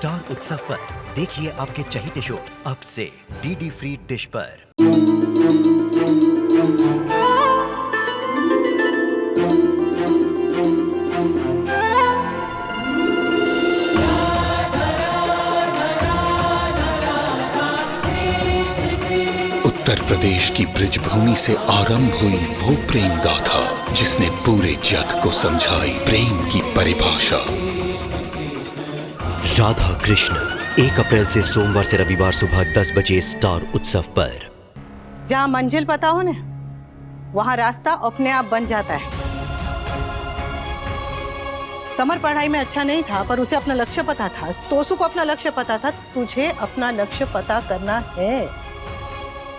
Star उत्सव पर देखिए आपके चहीते शोज अब से डीडी फ्री डिश पर। उत्तर प्रदेश की ब्रिजभूमि से आरंभ हुई वो प्रेम गाथा जिसने पूरे जग को समझाई प्रेम की परिभाषा। राधा कृष्ण 1 अप्रैल से सोमवार से रविवार सुबह 10 बजे स्टार उत्सव पर। जहाँ मंजिल पता हो ना, वहाँ रास्ता अपने आप बन जाता है। समर पढ़ाई में अच्छा नहीं था, पर उसे अपना लक्ष्य पता था। तोसू को अपना लक्ष्य पता था। तुझे अपना लक्ष्य पता करना है।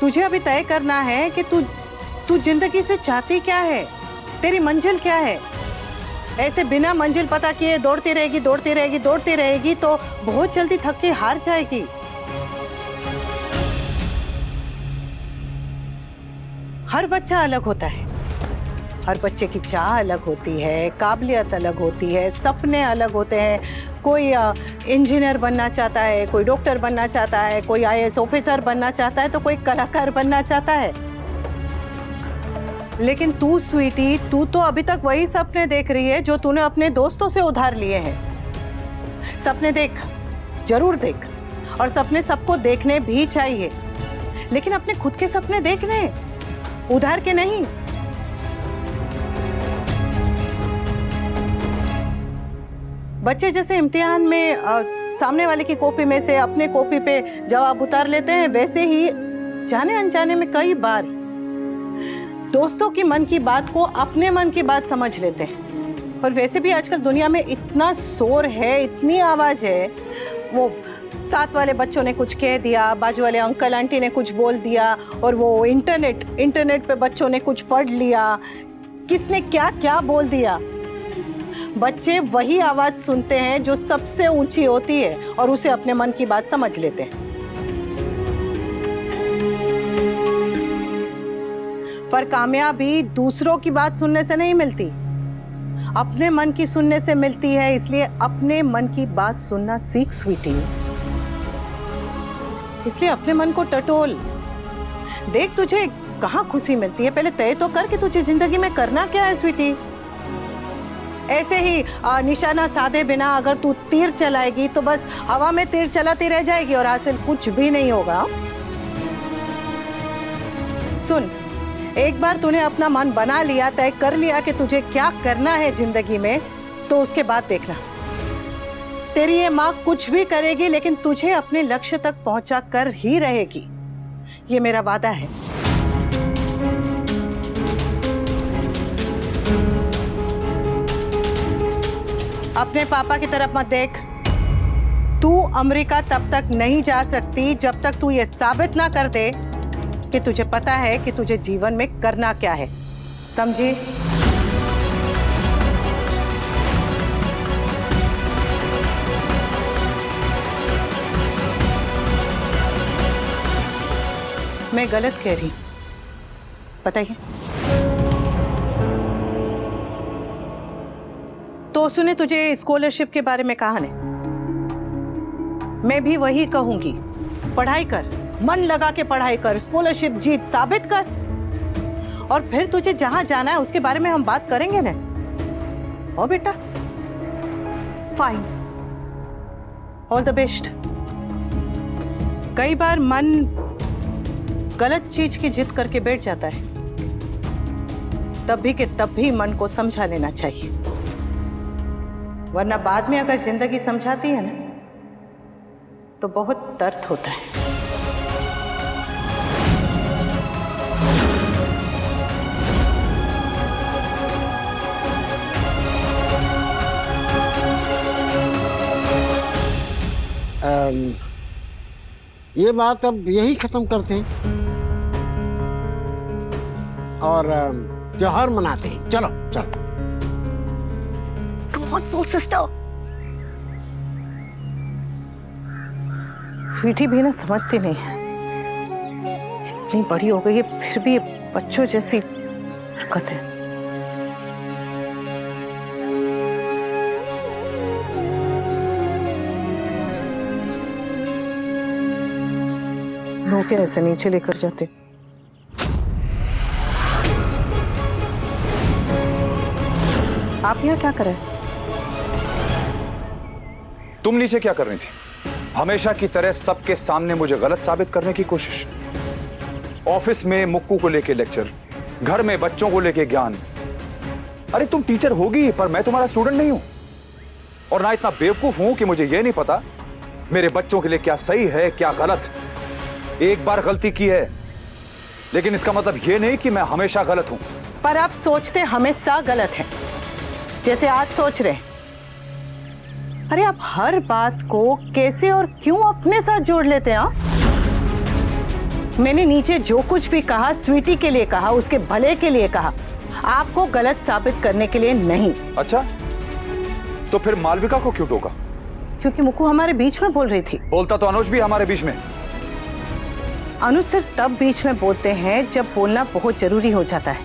तुझे अभी तय करना है कि तू जिंदगी से चाहती क्या है, तेरी मंजिल क्या है। ऐसे बिना मंजिल पता किए दौड़ती रहेगी तो बहुत जल्दी थक के हार जाएगी। हर बच्चा अलग होता है। हर बच्चे की चाह अलग होती है, काबिलियत अलग होती है, सपने अलग होते हैं। कोई इंजीनियर बनना चाहता है, कोई डॉक्टर बनना चाहता है, कोई आईएएस ऑफिसर बनना चाहता है, तो कोई कलाकार बनना चाहता है। लेकिन तू स्वीटी, तू तो अभी तक वही सपने देख रही है जो तूने अपने दोस्तों से उधार लिए हैं। सपने देख, जरूर देख, और सपने सबको देखने भी चाहिए, लेकिन अपने खुद के सपने देखने, उधार के नहीं। बच्चे जैसे इम्तिहान में सामने वाले की कॉपी में से अपने कॉपी पे जवाब उतार लेते हैं, वैसे ही जाने अनजाने में कई बार दोस्तों की मन की बात को अपने मन की बात समझ लेते हैं। और वैसे भी आजकल दुनिया में इतना शोर है, इतनी आवाज है। वो साथ वाले बच्चों ने कुछ कह दिया, बाजू वाले अंकल आंटी ने कुछ बोल दिया, और वो इंटरनेट पे बच्चों ने कुछ पढ़ लिया, किसने क्या क्या बोल दिया। बच्चे वही आवाज सुनते हैं जो सबसे ऊंची होती है और उसे अपने मन की बात समझ लेते हैं। पर कामयाबी दूसरों की बात सुनने से नहीं मिलती, अपने मन की सुनने से मिलती है। इसलिए अपने मन की बात सुनना सीख स्वीटी। इसलिए अपने मन को टटोल। देख तुझे कहाँ खुशी मिलती है, पहले तय तो कर कि तुझे जिंदगी में करना क्या है स्वीटी। ऐसे ही निशाना साधे बिना अगर तू तीर चलाएगी तो बस हवा में तीर चलाती रह जाएगी और हासिल कुछ भी नहीं होगा। सुन, एक बार तूने अपना मन बना लिया, तय कर लिया कि तुझे क्या करना है जिंदगी में, तो उसके बाद देखना, तेरी ये माँ कुछ भी करेगी लेकिन तुझे अपने लक्ष्य तक पहुंचा कर ही रहेगी। ये मेरा वादा है। अपने पापा की तरफ मत देख। तू अमेरिका तब तक नहीं जा सकती जब तक तू ये साबित ना कर दे कि तुझे पता है कि तुझे जीवन में करना क्या है। समझी? मैं गलत कह रही, बताइए। तो उसने तुझे स्कॉलरशिप के बारे में कहा नहीं? मैं भी वही कहूंगी, पढ़ाई कर, मन लगा के पढ़ाई कर, स्कॉलरशिप जीत, साबित कर, और फिर तुझे जहां जाना है उसके बारे में हम बात करेंगे ना। ओ बेटा, फाइन, ऑल द बेस्ट। कई बार मन गलत चीज की जिद करके बैठ जाता है, तब भी मन को समझा लेना चाहिए, वरना बाद में अगर जिंदगी समझाती है ना तो बहुत दर्द होता है। ये बात अब यही खत्म करते हैं और त्योहार मनाते हैं। चलो चलो। Come on, soul sister. Sweety भी ना समझती नहीं है, इतनी बड़ी हो गई है फिर भी बच्चों जैसी हरकतें। दूर होके ऐसे नीचे लेकर जाते। आप यहाँ क्या कर रहे हैं? तुम नीचे क्या कर रही थी? हमेशा की तरह सबके सामने मुझे गलत साबित करने की कोशिश। ऑफिस में मुक्कू को लेके लेक्चर, घर में बच्चों को लेके ज्ञान। अरे तुम टीचर होगी पर मैं तुम्हारा स्टूडेंट नहीं हूं, और ना इतना बेवकूफ हूं कि मुझे यह नहीं पता मेरे बच्चों के लिए क्या सही है क्या गलत। एक बार गलती की है लेकिन इसका मतलब यह नहीं कि मैं हमेशा गलत हूं। पर आप सोचते हमेशा गलत हैं, जैसे आज सोच रहे हैं। अरे आप हर बात को कैसे और क्यों अपने साथ जोड़ लेते हैं? मैंने नीचे जो कुछ भी कहा स्वीटी के लिए कहा, उसके भले के लिए कहा, आपको गलत साबित करने के लिए नहीं। अच्छा, तो फिर मालविका को क्यों टोका? क्योंकि मुक्कू हमारे बीच में बोल रही थी। बोलता तो अनुज भी हमारे बीच में। अनुज सिर्फ तब बीच में बोलते हैं जब बोलना बहुत जरूरी हो जाता है,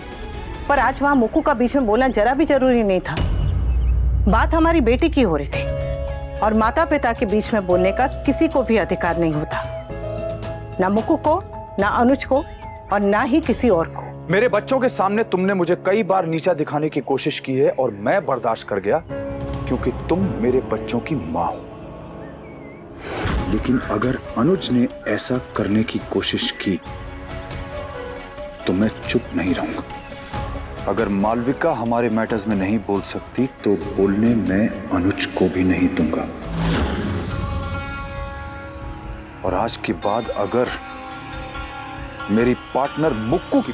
पर आज वहां मुक्कू का बीच में बोलना जरा भी जरूरी नहीं था। बात हमारी बेटी की हो रही थी और माता पिता के बीच में बोलने का किसी को भी अधिकार नहीं होता, ना मुक्कू को, ना अनुज को, और ना ही किसी और को। मेरे बच्चों के सामने तुमने मुझे कई बार नीचा दिखाने की कोशिश की है और मैं बर्दाश्त कर गया क्योंकि तुम मेरे बच्चों की मां हो। लेकिन अगर अनुज ने ऐसा करने की कोशिश की तो मैं चुप नहीं रहूंगा। अगर मालविका हमारे मैटर्स में नहीं बोल सकती तो बोलने मैं अनुज को भी नहीं दूंगा। और आज के बाद अगर मेरी पार्टनर मुक्कू की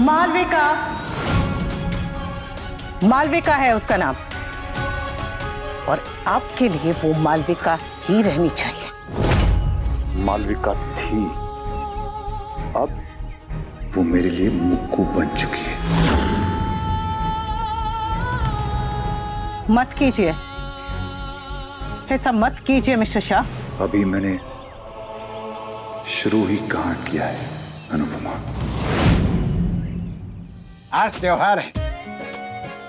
मालविका है उसका नाम, और आपके लिए वो मालविका ही रहनी चाहिए। मालविका थी, अब वो मेरे लिए मुक्कू बन चुकी है। मत कीजिए, ऐसा मत कीजिए मिस्टर शाह। अभी मैंने शुरू ही कहाँ किया है अनुपमा। आज त्योहार है,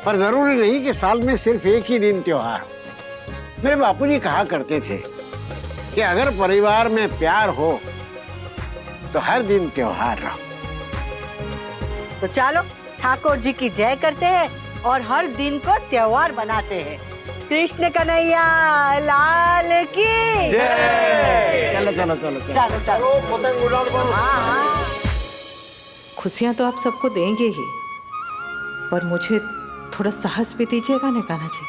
पर जरूरी नहीं कि साल में सिर्फ एक ही दिन त्योहार हो। मेरे बापूजी कहा करते थे कि अगर परिवार में प्यार हो तो हर दिन त्योहार रहो। तो चलो ठाकुर जी की जय करते हैं और हर दिन को त्योहार बनाते हैं। कृष्ण कन्हैया लाल की जय। चलो चलो चलो चलो चलो पतंग उड़ाओ। हाँ। खुशियाँ तो आप सबको देंगे ही, पर मुझे थोड़ा साहस भी दीजिएगा ना कान्हा जी,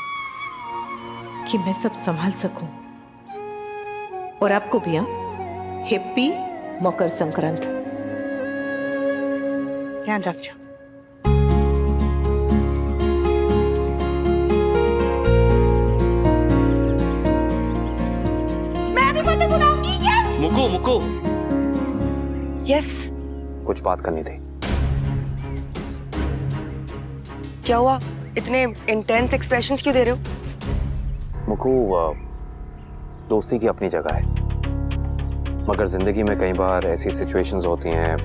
कि मैं सब संभाल सकूं। और आपको भी हैप्पी मकर संक्रांत। ध्यान रखो। मैं भी पतंग उड़ाऊंगी। Yes Mukku Mukku, yes. कुछ बात करनी थी। क्या हुआ? इतने इंटेंस एक्सप्रेशंस क्यों दे रहे हो? मुक्कू, दोस्ती की अपनी जगह है, मगर जिंदगी में कई बार ऐसी सिचुएशंस होती हैं,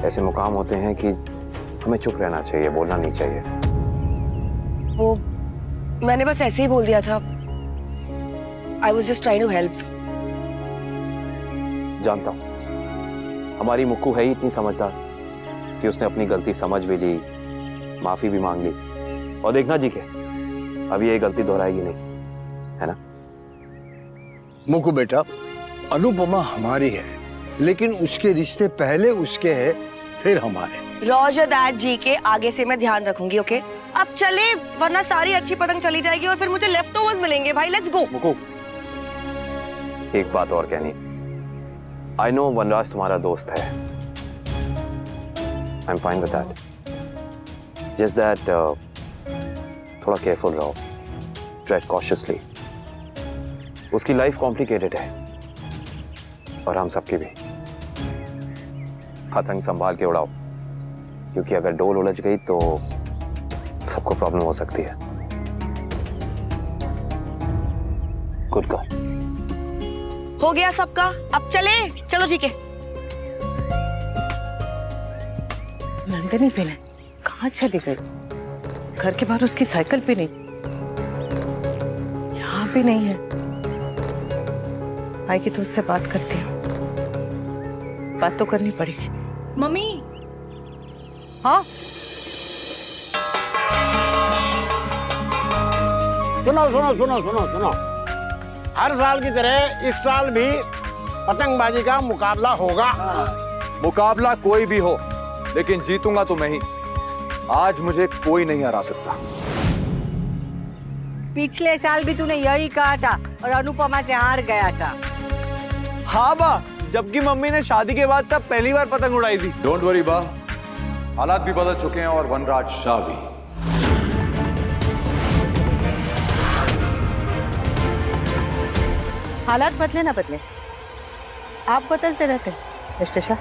ऐसे मुकाम होते हैं कि हमें चुप रहना चाहिए, बोलना नहीं चाहिए। वो मैंने बस ऐसे ही बोल दिया था। I was just trying to help. जानता हूं हमारी मुक्कू है ही इतनी समझदार कि उसने अपनी गलती समझ भी ली, माफी भी मांग ली, और देखना जी के अब ये गलती दोहराएगी नहीं, है ना? मुक्कू बेटा, अनुपमा हमारी है, लेकिन उसके रिश्ते पहले उसके हैं, फिर हमारे। रॉजर दैट जी के आगे से मैं ध्यान रखूंगी। ओके, अब चले, वरना सारी अच्छी पतंग चली जाएगी और फिर मुझे लेफ्ट ओवर्स मिलेंगे। भाई लेट्स गो। मुक्कू, एक बात और कहनी। आई नो वनराज तुम्हारा दोस्त है, I am fine with that, just that थोड़ा केयरफुल रहो, ट्रेड कॉशियसली। उसकी लाइफ कॉम्प्लिकेटेड है और हम सबकी भी। पतंग संभाल के उड़ाओ, क्योंकि अगर डोल उलझ गई तो सबको प्रॉब्लम हो सकती है। Good girl. हो गया सबका, अब चले। चलो ठीक है। नंदिनी बेन कहाँ चली गई? घर के बाहर उसकी साइकिल भी नहीं, यहाँ भी नहीं है। आएगी तो उससे बात करती हूँ। बात तो करनी पड़ेगी। मम्मी हाँ सुनो सुनो सुनो सुनो सुनो, हर साल की तरह इस साल भी पतंगबाजी का मुकाबला होगा। मुकाबला कोई भी हो, लेकिन जीतूंगा तो मैं ही। आज मुझे कोई नहीं हरा सकता। पिछले साल भी तूने यही कहा था और अनुपमा से हार गया था। हाँ बा, जबकि मम्मी ने शादी के बाद तब पहली बार पतंग उड़ाई थी। डोंट वरी बा, हालात भी बदल चुके हैं और वनराज शाह भी। हालात बदले ना बदले, आप बदलते रहते मिस्टर शाह।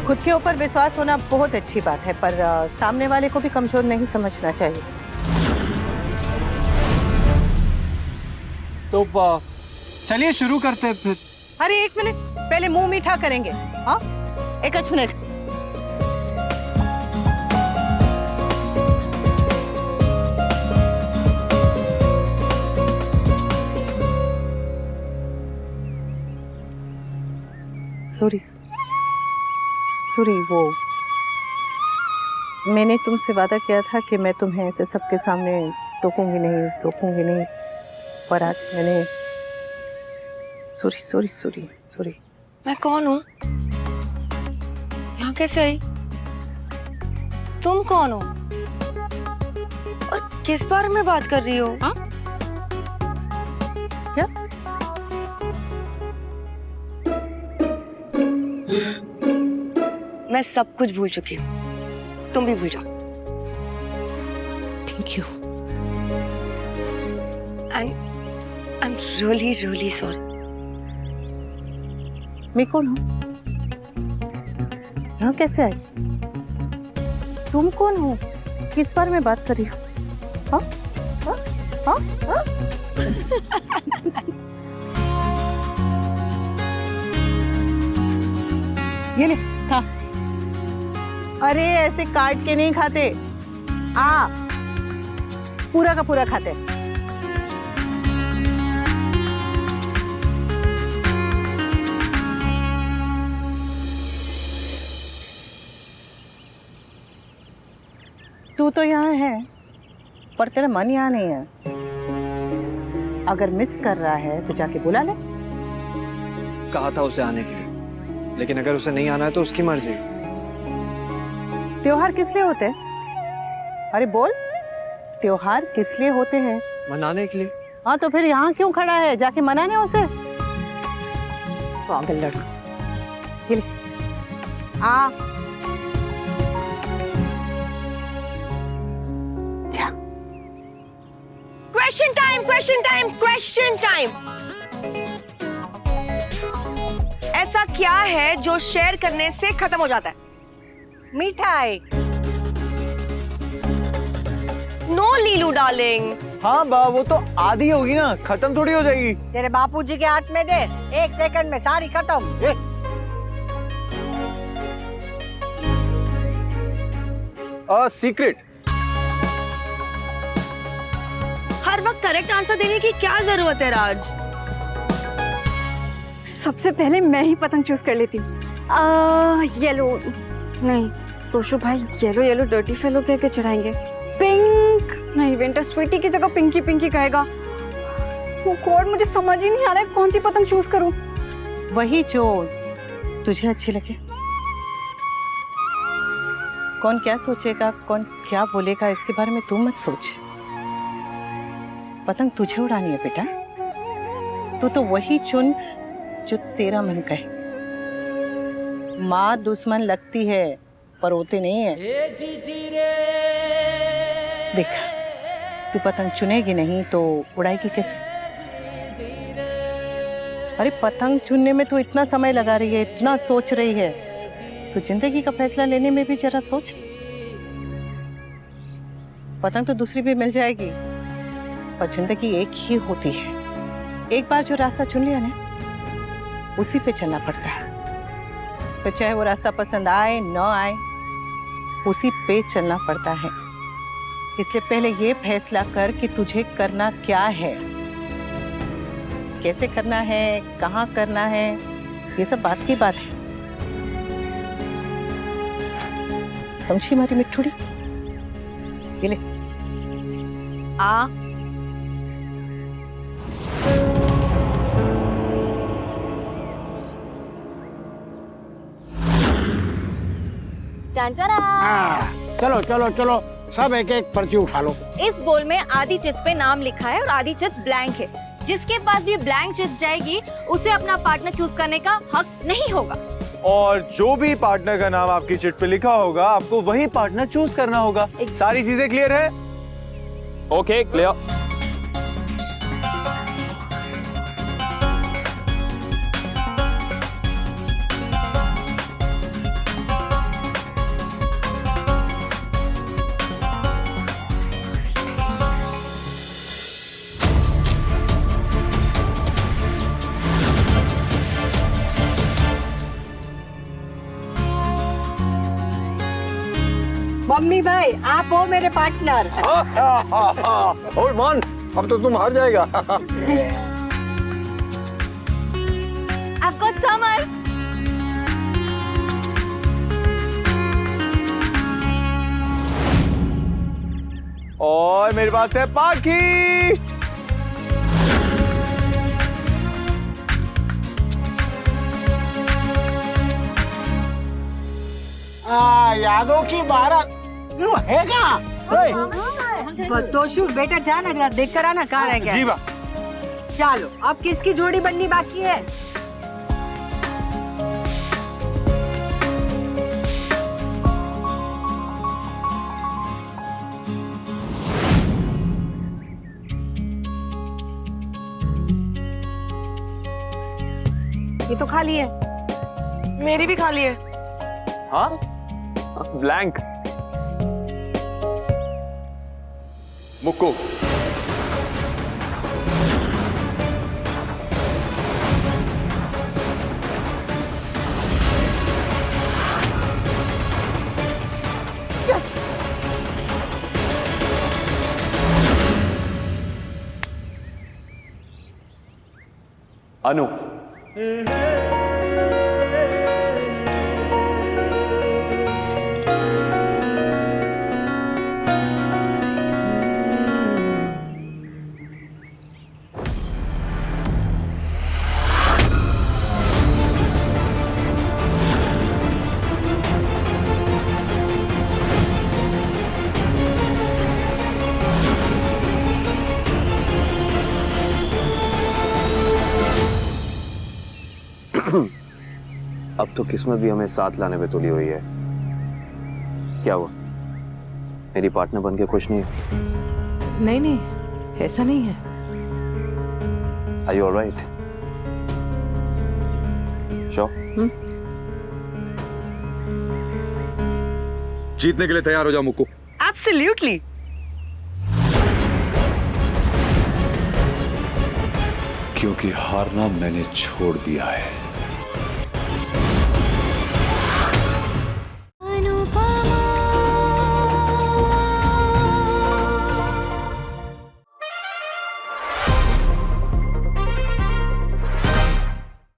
खुद के ऊपर विश्वास होना बहुत अच्छी बात है, पर सामने वाले को भी कमजोर नहीं समझना चाहिए। तो चलिए शुरू करते हैं फिर। अरे एक मिनट, पहले मुंह मीठा करेंगे। हाँ एक मिनट। सॉरी वो मैंने तुमसे वादा किया था कि मैं तुम्हें ऐसे सबके सामने रोकूंगी नहीं, पर आज मैंने सॉरी। मैं कौन हूँ? यहाँ कैसे आई? तुम कौन हो और किस बारे में बात कर रही हो? हाँ? क्या? मैं सब कुछ भूल चुकी हूँ, तुम भी भूल जाओ। Thank you. I'm really sorry. मैं कौन हूँ? यहाँ कैसे आई? तुम कौन हो? किस बारे में बात कर रही हो? हाँ? हाँ? हाँ? हाँ? ये ले खा। अरे ऐसे काट के नहीं खाते, पूरा का पूरा खाते। तू तो यहाँ है, पर तेरा मन यहाँ नहीं है। अगर मिस कर रहा है तो जाके बुला ले। कहा था उसे आने के लिए, लेकिन अगर उसे नहीं आना है तो उसकी मर्जी। त्योहार किस लिए होते हैं? अरे बोल, त्योहार किस लिए होते हैं? मनाने के लिए। हाँ तो फिर यहाँ क्यों खड़ा है? जाके मनाने उसे। पागल लड़का। ये ले। जा। Question time. ऐसा क्या है जो शेयर करने से खत्म हो जाता है? मिठाई। No Lilu darling. हाँ बा, वो तो आधी होगी ना, खत्म थोड़ी हो जाएगी। तेरे बापूजी के हाथ में दे, 1 सेकंड में सारी खत्म। सीक्रेट। हर वक्त करेक्ट आंसर देने की क्या जरूरत है राज? सबसे पहले मैं ही पतंग चूज कर लेती हूँ। येलो नहीं, तोशु भाई येलो डर्टी फेलो कह के चढ़ाएंगे। पिंक नहीं, विंटर स्वीटी की जगह पिंकी कहेगा। वो गॉड, मुझे समझ ही नहीं आ रहा है कौन सी पतंग चूज करूं। वही जो तुझे अच्छी लगे। कौन क्या सोचेगा, कौन क्या बोलेगा, इसके बारे में तू मत सोच। पतंग तुझे उड़ानी है बेटा। तू तो वही चुन जो तेरा मन कहे। माँ दुश्मन लगती है पर होते नहीं है। देख, तू पतंग चुनेगी नहीं तो उड़ाएगी कैसे? अरे पतंग चुनने में तो इतना समय लगा रही है, इतना सोच रही है, तो जिंदगी का फैसला लेने में भी जरा सोच। पतंग तो दूसरी भी मिल जाएगी, पर जिंदगी एक ही होती है। एक बार जो रास्ता चुन लिया ना, उसी पे चलना पड़ता है। फिर चाहे वो रास्ता पसंद आए न आए, उसी पे चलना पड़ता है। इसलिए पहले ये फैसला कर कि तुझे करना क्या है, कैसे करना है, कहाँ करना है, ये सब बात की बात है। समझी हमारी मिठुड़ी? ये ले आ। चलो चलो चलो, सब एक एक पर्ची उठा लो। इस बोल में आधी चिट्स पे नाम लिखा है और आधी चिट्स ब्लैंक है। जिसके पास भी ब्लैंक चिट्स जाएगी उसे अपना पार्टनर चूज करने का हक नहीं होगा। और जो भी पार्टनर का नाम आपकी चिट पे लिखा होगा आपको वही पार्टनर चूज करना होगा। सारी चीजें क्लियर है? Okay, clear. मम्मी भाई, आप हो मेरे पार्टनर। और मान, अब तो तुम हार जाएगा। I've got Summer। और मेरे पास है पाखी। यादों की बारात है कहाँ? तोशु बेटा जाना, जरा देख कर आना कहाँ रह गया। जी बा। चलो, अब किसकी जोड़ी बननी बाकी है? ये तो खाली है। मेरी भी खाली है। हाँ, ब्लैंक। मुक्कू। अनु। अब तो किस्मत भी हमें साथ लाने पे तुली हुई है। क्या हुआ, मेरी पार्टनर बन के खुश नहीं है? नहीं नहीं, ऐसा नहीं है। Are you all right? Sure? जीतने के लिए तैयार हो जाओ मुक्कू। एब्सोल्युटली। क्योंकि हारना मैंने छोड़ दिया है।